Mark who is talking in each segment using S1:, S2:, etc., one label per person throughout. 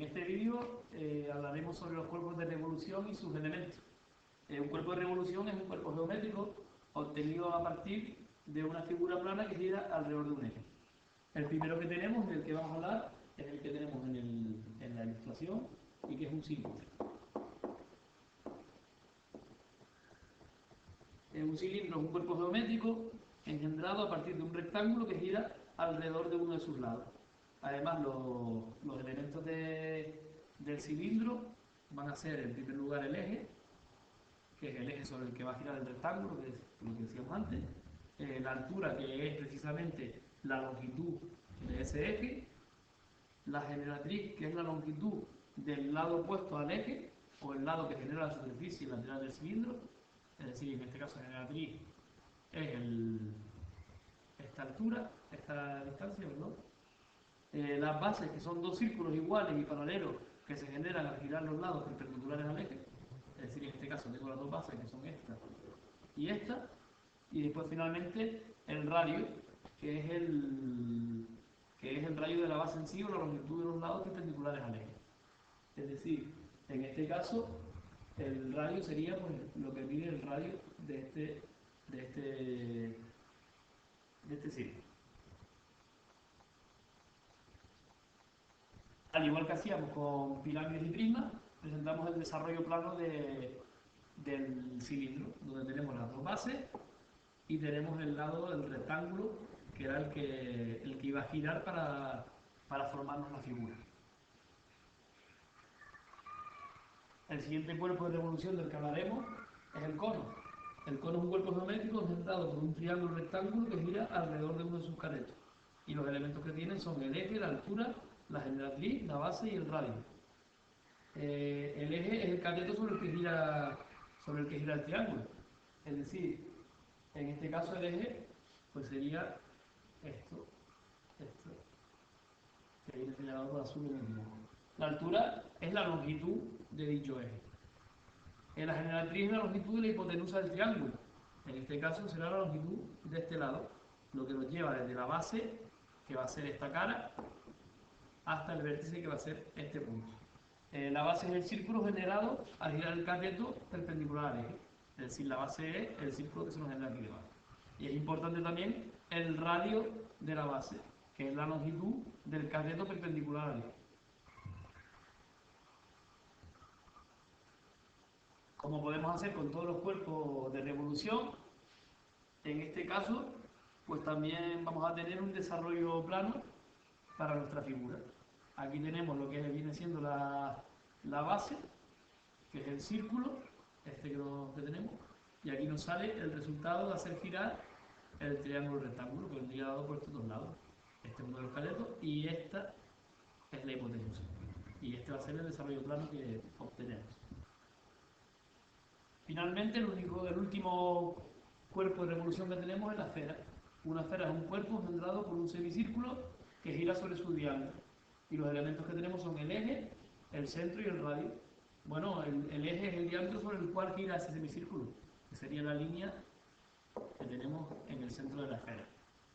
S1: En este vídeo hablaremos sobre los cuerpos de revolución y sus elementos. Un cuerpo de revolución es un cuerpo geométrico obtenido a partir de una figura plana que gira alrededor de un eje. El primero que tenemos, del que vamos a hablar, es el que tenemos en la ilustración y que es un cilindro. Un cilindro es un cuerpo geométrico engendrado a partir de un rectángulo que gira alrededor de uno de sus lados. Además, los elementos del cilindro van a ser, en primer lugar, el eje, que es el eje sobre el que va a girar el rectángulo, que es lo que decíamos antes, la altura, que es precisamente la longitud de ese eje, la generatriz, que es la longitud del lado opuesto al eje, o el lado que genera la superficie lateral del cilindro, es decir, en este caso la generatriz es esta altura, esta distancia, perdón. Las bases, que son dos círculos iguales y paralelos que se generan al girar los lados perpendiculares al eje, es decir, en este caso tengo las dos bases que son esta, y después finalmente el radio, que es el radio de la base en sí o la longitud de los lados perpendiculares al eje. Es decir, en este caso el radio sería pues, lo que mide el radio de este círculo. Al igual que hacíamos con pirámides y prismas, presentamos el desarrollo plano del cilindro, donde tenemos las dos bases y tenemos el lado del rectángulo, que era el que iba a girar para formarnos la figura. El siguiente cuerpo de revolución del que hablaremos es el cono. El cono es un cuerpo geométrico engendrado por un triángulo rectángulo que gira alrededor de uno de sus caretos. Y los elementos que tienen son el eje, la altura, la generatriz, la base y el radio. El eje es el cateto sobre el que gira el triángulo. Es decir, en este caso el eje pues sería esto, que viene señalado por azul en el dibujo. La altura es la longitud de dicho eje. La generatriz es la longitud de la hipotenusa del triángulo. En este caso será la longitud de este lado, lo que nos lleva desde la base, que va a ser esta cara, hasta el vértice, que va a ser este punto. La base es el círculo generado al girar el cateto perpendicular al eje. Es decir, la base es el círculo que se nos genera aquí debajo. Y es importante también el radio de la base, que es la longitud del cateto perpendicular al eje. Como podemos hacer con todos los cuerpos de revolución, en este caso, pues también vamos a tener un desarrollo plano para nuestra figura. Aquí tenemos lo que viene siendo la base, que es el círculo, que tenemos, y aquí nos sale el resultado de hacer girar el triángulo rectángulo, que vendría dado por estos dos lados. Este es uno de los catetos y esta es la hipotenusa. Y este va a ser el desarrollo plano que obtenemos. Finalmente, el último cuerpo de revolución que tenemos es la esfera. Una esfera es un cuerpo engendrado por un semicírculo que gira sobre su diámetro. Y los elementos que tenemos son el eje, el centro y el radio. Bueno, el eje es el diámetro sobre el cual gira ese semicírculo, que sería la línea que tenemos en el centro de la esfera.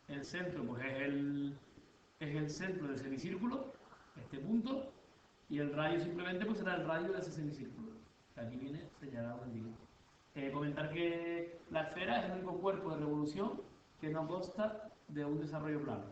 S1: El centro pues, es el centro del semicírculo, este punto, y el radio simplemente pues, será el radio de ese semicírculo, que aquí viene señalado en dibujo. Comentar que la esfera es el único cuerpo de revolución que no consta de un desarrollo plano.